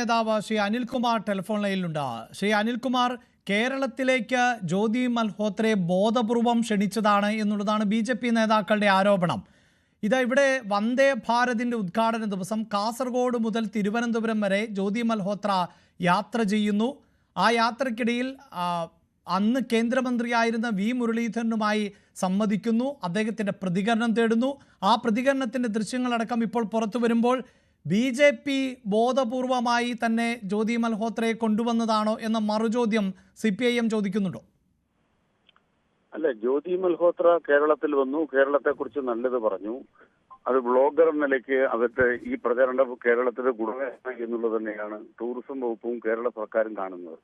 നേതാവ് ശ്രീ അനിൽകുമാർ ടെലിഫോൺ ലൈനിലുണ്ട്. ശ്രീ അനിൽകുമാർ, കേരളത്തിലേക്ക് ജ്യോതി മൽഹോത്രയെ ബോധപൂർവം ക്ഷണിച്ചതാണ് എന്നുള്ളതാണ് BJP നേതാക്കളുടെ ആരോപണം. ഇവിടെ വന്ദേ ഭാരതിന്റെ ഉദ്ഘാടന ദിവസം കാസർഗോഡ് മുതൽ തിരുവനന്തപുരം വരെ ജ്യോതി മൽഹോത്ര യാത്ര ചെയ്യുന്നു. ആ യാത്രക്കിടയിൽ അന്ന് കേന്ദ്രമന്ത്രിയായിരുന്ന V മുരളീധരനുമായി സംവദിക്കുന്നു, അദ്ദേഹത്തിന്റെ പ്രതികരണം തേടുന്നു. ആ പ്രതികരണത്തിന്റെ ദൃശ്യങ്ങളടക്കം ഇപ്പോൾ പുറത്തു വരുമ്പോൾ BJP ബോധപൂർവമായി തന്നെ ജ്യോതി മൽഹോത്രയെ കൊണ്ടുവന്നതാണോ എന്ന മറുചോദ്യം CPIM ചോദിക്കുന്നുണ്ടോ? അല്ല, ജ്യോതി മൽഹോത്ര കേരളത്തിൽ വന്നു, കേരളത്തെക്കുറിച്ച് നല്ലത് പറഞ്ഞു. അത് ബ്ലോഗർ എന്ന നിലയ്ക്ക് അവരുടെ ഈ പ്രചരണം കേരളത്തിന് ഗുണകരമായി എന്നുള്ളത് തന്നെയാണ് ടൂറിസം വകുപ്പും കേരള സർക്കാരും കാണുന്നത്.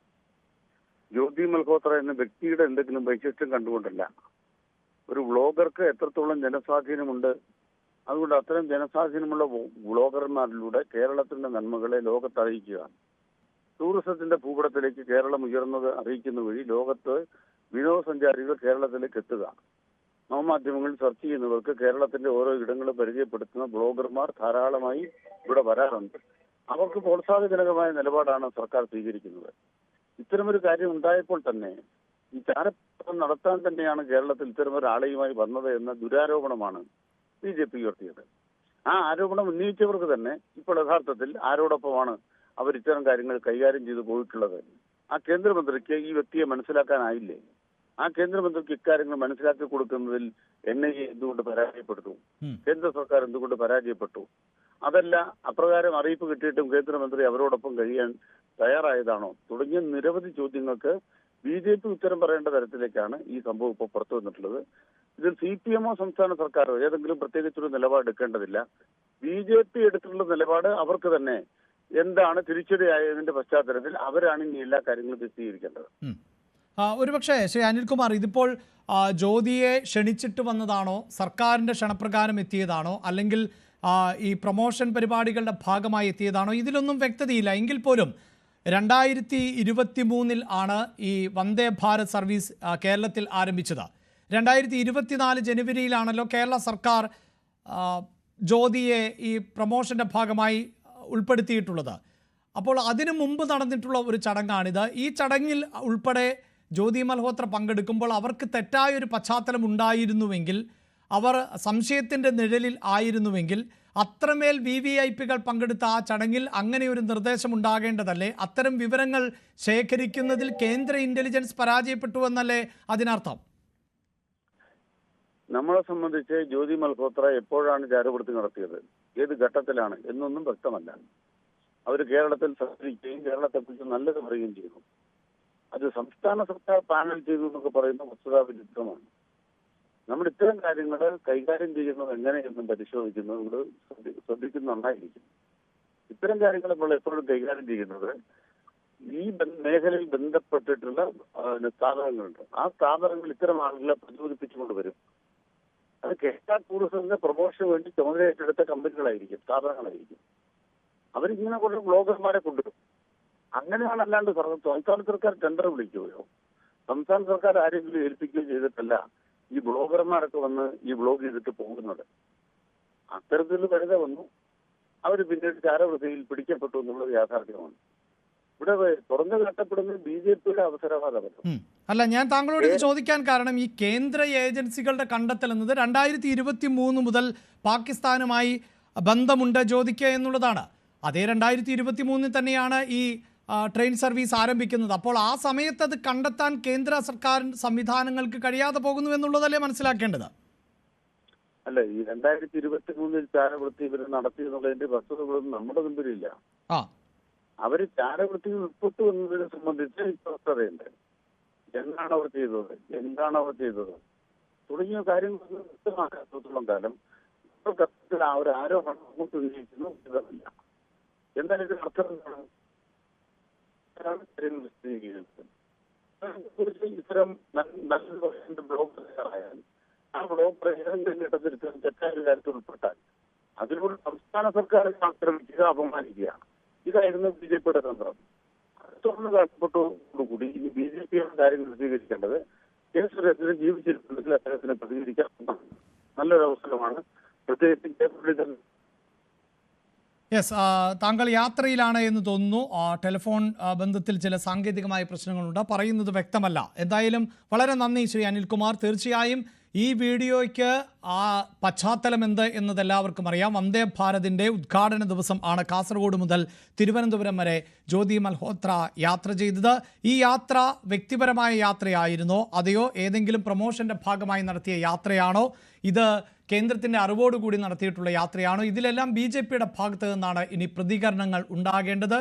ജ്യോതി മൽഹോത്ര എന്ന വ്യക്തിയുടെ എന്തെങ്കിലും വൈശിഷ്ട്യം കണ്ടുകൊണ്ടല്ല. ഒരു ബ്ലോഗർക്ക് എത്രത്തോളം ജനസ്വാധീനമുണ്ട്, അതുകൊണ്ട് അത്തരം ജനസ്വാധീനമുള്ള ബ്ലോഗർമാരിലൂടെ കേരളത്തിന്റെ നന്മകളെ ലോകത്ത് അറിയിക്കുക, ടൂറിസത്തിന്റെ ഭൂപടത്തിലേക്ക് കേരളം ഉയർന്നത് അറിയിക്കുന്ന വഴി ലോകത്ത് വിനോദസഞ്ചാരികൾ കേരളത്തിലേക്ക് എത്തുക. നവമാധ്യമങ്ങളിൽ സെർച്ച് ചെയ്യുന്നവർക്ക് കേരളത്തിന്റെ ഓരോ ഇടങ്ങളും പരിചയപ്പെടുത്തുന്ന ബ്ലോഗർമാർ ധാരാളമായി ഇവിടെ വരാറുണ്ട്. അവർക്ക് പ്രോത്സാഹനജനകമായ നിലപാടാണ് സർക്കാർ സ്വീകരിക്കുന്നത്. ഇത്തരമൊരു കാര്യം ഉണ്ടായപ്പോൾ തന്നെ ഈ ചാരപ്രവർത്തനം നടത്താൻ തന്നെയാണ് കേരളത്തിൽ ഇത്തരമൊരാളെയുമായി വന്നത് എന്ന ദുരാരോപണമാണ് BJP ഉയർത്തിയത്. ആ ആരോപണം ഉന്നയിച്ചവർക്ക് തന്നെ ഇപ്പോൾ യഥാർത്ഥത്തിൽ ആരോടൊപ്പമാണ് അവർ ഇത്തരം കാര്യങ്ങൾ കൈകാര്യം ചെയ്തു പോയിട്ടുള്ളത്. ആ കേന്ദ്രമന്ത്രിക്ക് ഈ വ്യക്തിയെ മനസ്സിലാക്കാനായില്ലേ? ആ കേന്ദ്രമന്ത്രിക്ക് ഇക്കാര്യങ്ങൾ മനസ്സിലാക്കി കൊടുക്കുന്നതിൽ NIA എന്തുകൊണ്ട് പരാജയപ്പെട്ടു? കേന്ദ്ര സർക്കാർ എന്തുകൊണ്ട് പരാജയപ്പെട്ടു? അതല്ല, അപ്രകാരം അറിയിപ്പ് കിട്ടിയിട്ടും കേന്ദ്രമന്ത്രി അവരോടൊപ്പം കഴിയാൻ തയ്യാറായതാണോ? തുടങ്ങിയ നിരവധി ചോദ്യങ്ങൾക്ക് BJP ഉത്തരം പറയേണ്ട തരത്തിലേക്കാണ് ഈ സംഭവം ഇപ്പോൾ പുറത്തു വന്നിട്ടുള്ളത്. ഇതിൽ CPM സംസ്ഥാന സർക്കാരോ ഏതെങ്കിലും പ്രത്യേകിച്ചൊരു നിലപാട് എടുക്കേണ്ടതില്ല. BJP എടുത്തിട്ടുള്ള നിലപാട് അവർക്ക് തന്നെ എന്താണ് തിരിച്ചടിയായതിന്റെ പശ്ചാത്തലത്തിൽ അവരാണ് ഇനി എല്ലാ കാര്യങ്ങളും വിശദീകരിക്കേണ്ടത്. ഒരുപക്ഷെ ശ്രീ അനിൽകുമാർ, ഇതിപ്പോൾ ജ്യോതിയെ ക്ഷണിച്ചിട്ട് വന്നതാണോ, സർക്കാരിന്റെ ക്ഷണപ്രകാരം എത്തിയതാണോ, അല്ലെങ്കിൽ ഈ പ്രൊമോഷൻ പരിപാടികളുടെ ഭാഗമായി എത്തിയതാണോ? ഇതിലൊന്നും വ്യക്തതയില്ല. എങ്കിൽ പോലും 2023 ആണ് ഈ വന്ദേ ഭാരത് സർവീസ് കേരളത്തിൽ ആരംഭിച്ചത്. 2024 ജനുവരിയിലാണല്ലോ കേരള സർക്കാർ ജ്യോതിയെ ഈ പ്രൊമോഷന്റെ ഭാഗമായി ഉൾപ്പെടുത്തിയിട്ടുള്ളത്. അപ്പോൾ അതിനു മുമ്പ് നടന്നിട്ടുള്ള ഒരു ചടങ്ങാണിത്. ഈ ചടങ്ങിൽ ഉൾപ്പെടെ ജ്യോതി മൽഹോത്ര പങ്കെടുക്കുമ്പോൾ അവർക്ക് തെറ്റായൊരു പശ്ചാത്തലം ഉണ്ടായിരുന്നുവെങ്കിൽ, അവർ സംശയത്തിൻ്റെ നിഴലിൽ ആയിരുന്നുവെങ്കിൽ, അത്രമേൽ VVIPകൾ പങ്കെടുത്ത ആ ചടങ്ങിൽ അങ്ങനെ ഒരു നിർദ്ദേശം ഉണ്ടാകേണ്ടതല്ലേ? അത്തരം വിവരങ്ങൾ ശേഖരിക്കുന്നതിൽ കേന്ദ്ര ഇന്റലിജൻസ് പരാജയപ്പെട്ടു എന്നല്ലേ അതിനർത്ഥം? നമ്മളെ സംബന്ധിച്ച് ജ്യോതി മൽഹോത്ര എപ്പോഴാണ് ചാരവൃത്തി നടത്തിയത്, ഏത് ഘട്ടത്തിലാണ് എന്നൊന്നും വ്യക്തമല്ല. അവർ കേരളത്തിൽ സഞ്ചരിക്കുകയും കേരളത്തെക്കുറിച്ച് നല്ലത് പറയുകയും ചെയ്തു. അത് സംസ്ഥാന സർക്കാർ പാനൽ ചെയ്തു എന്നൊക്കെ പറയുന്ന വസ്തുതാവിരുദ്ധമാണ്. നമ്മൾ ഇത്തരം കാര്യങ്ങൾ കൈകാര്യം ചെയ്യുന്നത് എങ്ങനെയെന്നും പരിശോധിക്കുന്നത് ശ്രദ്ധിക്കുന്നത് നന്നായിരിക്കും. ഇത്തരം കാര്യങ്ങൾ നമ്മൾ എപ്പോഴും കൈകാര്യം ചെയ്യുന്നത് ഈ മേഖലയിൽ ബന്ധപ്പെട്ടിട്ടുള്ള സ്ഥാപനങ്ങളുണ്ട്. ആ സ്ഥാപനങ്ങൾ ഇത്തരം ആളുകളെ പ്രചോദിപ്പിച്ചുകൊണ്ട് വരും. അത് കേരള ടൂറിസത്തിന്റെ പ്രൊമോഷന് വേണ്ടി ചുമതല ഏറ്റെടുത്ത കമ്പനികളായിരിക്കും, സ്ഥാപനങ്ങളായിരിക്കും. അവരിങ്ങനെ കൊണ്ട് ബ്ലോഗർമാരെ കൊണ്ടുവരും. അങ്ങനെയാണ്. അല്ലാണ്ട് സംസ്ഥാന സർക്കാർ ടെൻഡർ വിളിക്കുകയോ സംസ്ഥാന സർക്കാർ ആരെങ്കിലും ഏൽപ്പിക്കുകയോ ചെയ്തിട്ടല്ല ഈ ബ്ലോഗർമാരൊക്കെ വന്ന് ഈ ബ്ലോഗ് ചെയ്തിട്ട് പോകുന്നത്. അത്തരത്തിൽ കരുത വന്നു, അവർ പിന്നീട് ചാരവൃത്തിയിൽ പിടിക്കപ്പെട്ടു എന്നുള്ളത് യാഥാർത്ഥ്യമാണ്. ഇവിടെ തുറന്നു കാട്ടപ്പെടുന്നത് BJPയുടെ അവസരവാദമല്ല. അല്ല, ഞാൻ താങ്കളോട് ഇത് ചോദിക്കാൻ കാരണം ഈ കേന്ദ്ര ഏജൻസികളുടെ കണ്ടെത്തൽ എന്നത് 2023 മുതൽ പാകിസ്ഥാനുമായി ബന്ധമുണ്ട് ജ്യോതിക്ക് എന്നുള്ളതാണ്. അതേ 2023 തന്നെയാണ് ഈ ട്രെയിൻ സർവീസ് ആരംഭിക്കുന്നത്. അപ്പോൾ ആ സമയത്ത് അത് കണ്ടെത്താൻ കേന്ദ്ര സർക്കാർ സംവിധാനങ്ങൾക്ക് കഴിയാതെ പോകുന്നു എന്നുള്ളതല്ലേ മനസ്സിലാക്കേണ്ടത്? അല്ല, ഈ 2023 ചാരവൃത്തി ഇവർ നടത്തി എന്നുള്ളതിന്റെ വസ്തുതകളൊന്നും നമ്മുടെ മുമ്പിലില്ല. അവര് ചാരവൃത്തിയിൽ ഉൾപ്പെട്ടു എന്നതിനെ സംബന്ധിച്ച് വ്യക്തതയുണ്ട്. എന്താണ് അവർ ചെയ്തത്, എന്താണ് അവർ ചെയ്തത് തുടങ്ങിയ കാര്യങ്ങൾ വ്യക്തമാക്കാത്തോളം കാലം ആ ഒരു ആരോപണം അങ്ങോട്ട് ഉന്നയിക്കുന്നു ഇതല്ല. എന്നാൽ ഇതിന് അർത്ഥം എന്താണ്? ഇത്തരം നല്ല ബ്ലോഗ് തയ്യാറായാൽ ആ ബ്ലോഗ് ഏതെങ്കിലും ഘട്ടത്തിൽ തെറ്റായ കാര്യത്തിൽ ഉൾപ്പെട്ടാൽ അതിലൂടെ സംസ്ഥാന സർക്കാരിനെ ആക്രമിക്കുക, അപമാനിക്കുക, ഇതായിരുന്നു BJPയുടെ തന്ത്രം. തുറന്നു കാട്ടപ്പെട്ടതോടുകൂടി ഇനി BJPയുടെ കാര്യങ്ങൾ സ്വീകരിക്കേണ്ടത് കേന്ദ്രത്തിന് ജീവിച്ചിരിക്കുന്നതിൽ അദ്ദേഹത്തിന് പ്രതികരിക്കാൻ നല്ലൊരു അവസരമാണ്. പ്രത്യേകിച്ച് യെസ്, താങ്കൾ യാത്രയിലാണ് എന്ന് തോന്നുന്നു. ടെലിഫോൺ ബന്ധത്തിൽ ചില സാങ്കേതികമായ പ്രശ്നങ്ങളുണ്ട്, പറയുന്നത് വ്യക്തമല്ല. എന്തായാലും വളരെ നന്ദി ശ്രീ അനിൽകുമാർ. തീർച്ചയായും ഈ വീഡിയോയ്ക്ക് ആ പശ്ചാത്തലം എന്ത് എന്നത് എല്ലാവർക്കും അറിയാം. വന്ദേ ഭാരതിൻ്റെ ഉദ്ഘാടന ദിവസം ആണ് കാസർഗോഡ് മുതൽ തിരുവനന്തപുരം വരെ ജ്യോതി മൽഹോത്ര യാത്ര ചെയ്തത്. ഈ യാത്ര വ്യക്തിപരമായ യാത്രയായിരുന്നോ അതെയോ ഏതെങ്കിലും പ്രൊമോഷന്റെ ഭാഗമായി നടത്തിയ യാത്രയാണോ? ഇത് കേന്ദ്രത്തിൻ്റെ അറിവോടുകൂടി നടത്തിയിട്ടുള്ള യാത്രയാണോ? ഇതിലെല്ലാം BJPയുടെ ഭാഗത്ത് നിന്നാണ് ഇനി പ്രതികരണങ്ങൾ ഉണ്ടാകേണ്ടത്.